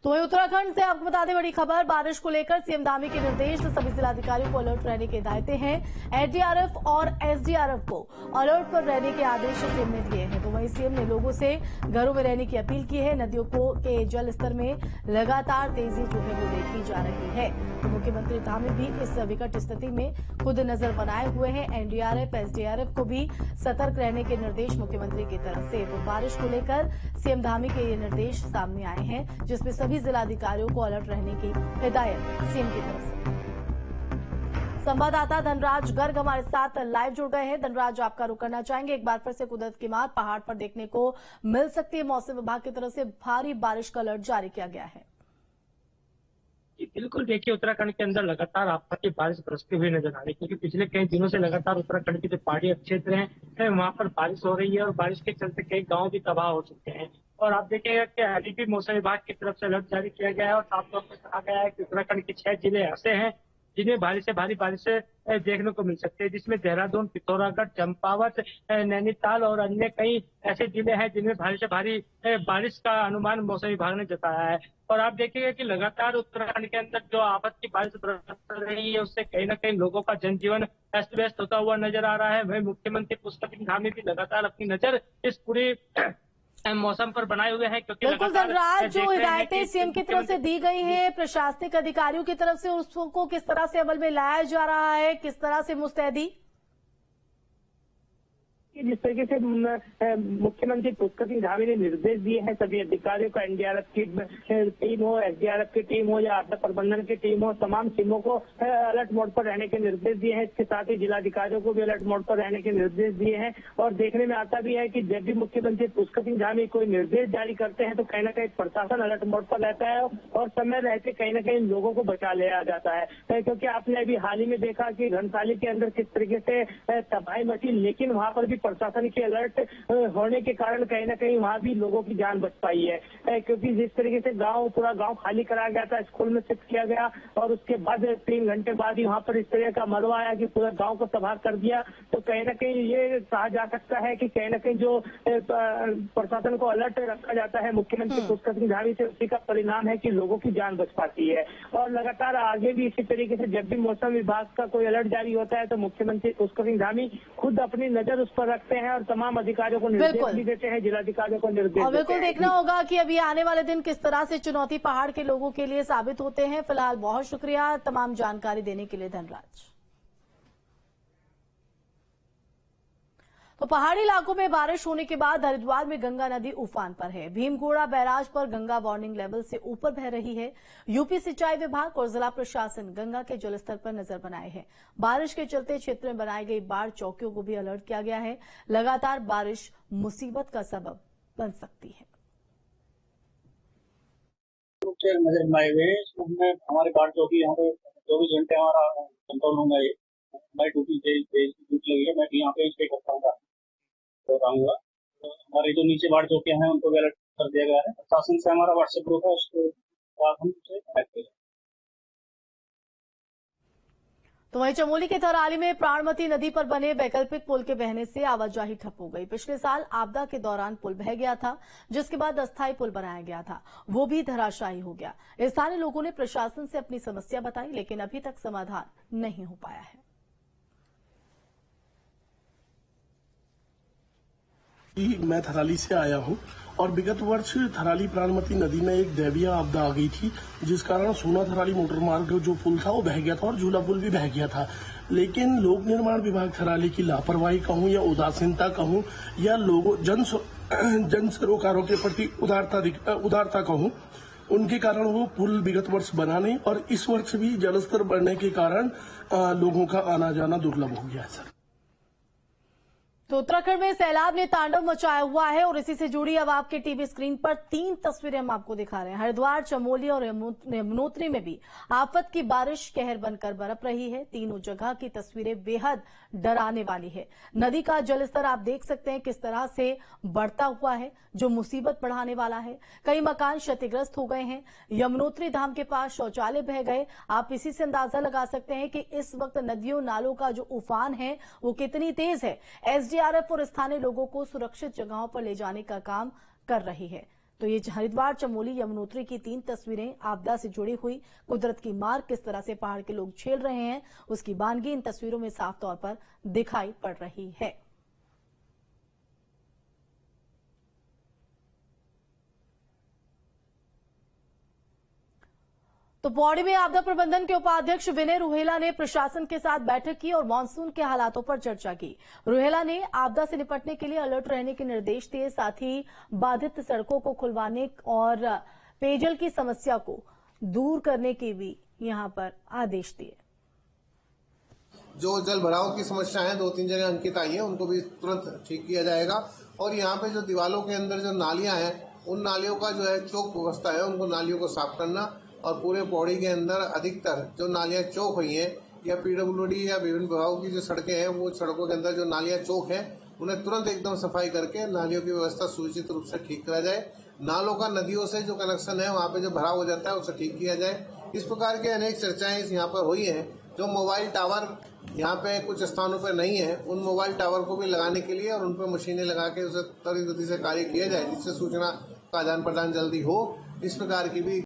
तो वहीं उत्तराखंड से आपको बता दें बड़ी खबर, बारिश को लेकर सीएम धामी के निर्देश, सभी जिलाधिकारियों को अलर्ट रहने की हिदायतें हैं। एनडीआरएफ और एसडीआरएफ को अलर्ट पर रहने के आदेश सीएम ने दिए हैं। तो वहीं सीएम ने लोगों से घरों में रहने की अपील की है। नदियों के जल स्तर में लगातार तेजी जो है वो देखी जा रही है। तो मुख्यमंत्री धामी भी इस विकट स्थिति में खुद नजर बनाए हुए हैं। एनडीआरएफ एसडीआरएफ को भी सतर्क रहने के निर्देश मुख्यमंत्री की तरफ से। तो बारिश को लेकर सीएम धामी के ये निर्देश सामने आए हैं, जिसमें सभी जिलाधिकारियों को अलर्ट रहने की हिदायत सीएम की तरफ से। संवाददाता धनराज गर्ग हमारे साथ लाइव जुड़ गए हैं। धनराज, आपका रुख करना चाहेंगे। एक बार फिर से कुदरत की मार पहाड़ पर देखने को मिल सकती है। मौसम विभाग की तरफ से भारी बारिश का अलर्ट जारी किया गया है। बिल्कुल, देखिए उत्तराखंड के अंदर लगातार आपदा की बारिश बरसती हुई नजर आ रही है, क्योंकि पिछले कई दिनों से लगातार उत्तराखंड के जो पहाड़ी क्षेत्र हैं वहां पर बारिश हो रही है और बारिश के चलते कई गांव भी तबाह हो चुके हैं। और आप देखेंगे कि अभी भी मौसम विभाग की तरफ से अलर्ट जारी किया गया है और साफ तौर पर कहा गया है कि उत्तराखंड के 6 जिले ऐसे हैं जिन्हें भारी से भारी बारिश देखने को मिल सकती है, जिसमें देहरादून, पिथौरागढ़, चंपावत, नैनीताल और अन्य कई ऐसे जिले हैं जिनमें भारी से भारी बारिश का अनुमान मौसम विभाग ने जताया है। और आप देखिएगा कि लगातार उत्तराखंड के अंदर जो आफत की बारिश बरस रही है उससे कहीं न कहीं लोगों का जनजीवन अस्त व्यस्त होता हुआ नजर आ रहा है। वहीं मुख्यमंत्री पुष्कर सिंह धामी भी लगातार अपनी नजर इस पूरी मौसम पर बनाए हुए हैं, क्योंकि बिल्कुल धनराज, जो हिदायतें सीएम की तरफ से दी गई हैं प्रशासनिक अधिकारियों की तरफ से, उसको किस तरह से अमल में लाया जा रहा है, किस तरह से मुस्तैदी? जिस तरीके से मुख्यमंत्री पुष्कर सिंह धामी ने निर्देश दिए हैं सभी अधिकारियों को, एनडीआरएफ की टीम हो, एसडीआरएफ की टीम हो या आपदा प्रबंधन की टीम हो, तमाम टीमों को अलर्ट मोड पर रहने के निर्देश दिए हैं। इसके साथ ही जिलाधिकारियों को भी अलर्ट मोड पर रहने के निर्देश दिए हैं। और देखने में आता भी है कि जब भी मुख्यमंत्री पुष्कर सिंह धामी कोई निर्देश जारी करते हैं तो कहीं न कहीं प्रशासन अलर्ट मोड पर रहता है और समय रहते कहीं न कहीं लोगों को बचा लिया जाता है। क्योंकि आपने अभी हाल ही में देखा कि घनसाली के अंदर किस तरीके से तबाही मची, लेकिन वहां पर भी प्रशासन के अलर्ट होने के कारण कहीं न कहीं वहां भी लोगों की जान बच पाई है। क्योंकि जिस तरीके से पूरा गांव खाली करा गया था, स्कूल में शिफ्ट किया गया और उसके बाद 3 घंटे बाद ही वहां पर इस तरह का मलबा आया कि पूरा गांव को तबाह कर दिया। तो कहीं न कहीं ये कहा जा सकता है कि कहीं न कहीं जो प्रशासन को अलर्ट रखा जाता है मुख्यमंत्री पुष्कर सिंह धामी से, उसी का परिणाम है कि लोगों की जान बच पाती है। और लगातार आगे भी इसी तरीके से जब भी मौसम विभाग का कोई अलर्ट जारी होता है तो मुख्यमंत्री पुष्कर सिंह धामी खुद अपनी नजर उस पर रखते हैं और तमाम अधिकारियों को निर्देश भी देते हैं, जिलाधिकारियों को निर्देश और बिल्कुल देते हैं। देखना होगा कि अभी आने वाले दिन किस तरह से चुनौती पहाड़ के लोगों के लिए साबित होते हैं। फिलहाल बहुत शुक्रिया तमाम जानकारी देने के लिए धनराज। तो पहाड़ी इलाकों में बारिश होने के बाद हरिद्वार में गंगा नदी उफान पर है। भीमघोड़ा बैराज पर गंगा वार्निंग लेवल से ऊपर बह रही है। यूपी सिंचाई विभाग और जिला प्रशासन गंगा के जलस्तर पर नजर बनाए हैं। बारिश के चलते क्षेत्र में बनाई गई बाढ़ चौकियों को भी अलर्ट किया गया है। लगातार बारिश मुसीबत का सबब बन सकती है। नजर बनाए हुए हैं, हमारे बाढ़ चौकी यहाँ पे 24 घंटे हमारा कंट्रोल रूम है। हमारी ड्यूटी लगी है, मैं यहाँ पे स्टे करता हूँ तो हमारे जो नीचे बाढ़ चौके हैं उनको भी अलर्ट कर दिया गया है। प्रशासन से हमारा व्हाट्सएप ग्रुप है, उसको हम कनेक्ट करें। तो वहीं चमोली के थराली में प्राणमती नदी पर बने वैकल्पिक पुल के बहने से आवाजाही ठप हो गई। पिछले साल आपदा के दौरान पुल बह गया था, जिसके बाद अस्थायी पुल बनाया गया था, वो भी धराशायी हो गया। स्थानीय लोगों ने प्रशासन से अपनी समस्या बताई, लेकिन अभी तक समाधान नहीं हो पाया है। मैं थराली से आया हूं और विगत वर्ष थराली प्राणमती नदी में एक दैवीय आपदा आ गई थी, जिस कारण सोना थराली मोटर मार्ग जो पुल था वो बह गया था और झूला पुल भी बह गया था। लेकिन लोक निर्माण विभाग थराली की लापरवाही कहूं या उदासीनता कहूं या लोगों जन सरोकारों के प्रति उदारता कहूं, उनके कारण वो पुल विगत वर्ष बना नहीं और इस वर्ष भी जलस्तर बढ़ने के कारण लोगों का आना जाना दुर्लभ हो गया है। सर, तो उत्तराखंड में सैलाब ने तांडव मचाया हुआ है और इसी से जुड़ी अब आपके टीवी स्क्रीन पर 3 तस्वीरें हम आपको दिखा रहे हैं। हरिद्वार, चमोली और यमुनोत्री में भी आफत की बारिश कहर बनकर बरप रही है। तीनों जगह की तस्वीरें बेहद डराने वाली है। नदी का जलस्तर आप देख सकते हैं किस तरह से बढ़ता हुआ है, जो मुसीबत बढ़ाने वाला है। कई मकान क्षतिग्रस्त हो गए हैं। यमुनोत्री धाम के पास शौचालय बह गए। आप इसी से अंदाजा लगा सकते हैं कि इस वक्त नदियों नालों का जो उफान है वो कितनी तेज है। एसडीआरएफ और स्थानीय लोगों को सुरक्षित जगहों पर ले जाने का काम कर रही है। तो ये हरिद्वार, चमोली, यमुनोत्री की 3 तस्वीरें आपदा से जुड़ी हुई कुदरत की मार किस तरह से पहाड़ के लोग झेल रहे हैं उसकी बानगी इन तस्वीरों में साफ तौर पर दिखाई पड़ रही है। तो पौड़ी में आपदा प्रबंधन के उपाध्यक्ष विनय रुहेला ने प्रशासन के साथ बैठक की और मानसून के हालातों पर चर्चा की। रुहेला ने आपदा से निपटने के लिए अलर्ट रहने के निर्देश दिए, साथ ही बाधित सड़कों को खुलवाने और पेयजल की समस्या को दूर करने के भी यहां पर आदेश दिए। जो जल भराव की समस्याएं 2-3 जगह अंकित आई हैं उनको भी तुरंत ठीक किया जाएगा और यहाँ पे जो दीवारों के अंदर जो नालियां हैं उन नालियों का जो है चौक व्यवस्था है उनको नालियों को साफ करना और पूरे पौड़ी के अंदर अधिकतर जो नालियां चौक हुई हैं या पीडब्ल्यूडी या विभिन्न विभागों की जो सड़कें हैं वो सड़कों के अंदर जो नालियां चौक हैं उन्हें तुरंत एकदम सफाई करके नालियों की व्यवस्था सुनिश्चित रूप से ठीक करा जाए। नालों का नदियों से जो कनेक्शन है वहाँ पे जो भराव हो जाता है उसे ठीक किया जाए। इस प्रकार की अनेक चर्चाएं यहाँ पर हुई हैं। जो मोबाइल टावर यहाँ पे कुछ स्थानों पर नहीं है उन मोबाइल टावर को भी लगाने के लिए और उन पर मशीनें लगा के उसे त्वरित गति से कार्य किया जाए जिससे सूचना का आदान प्रदान जल्दी हो। इस प्रकार की भी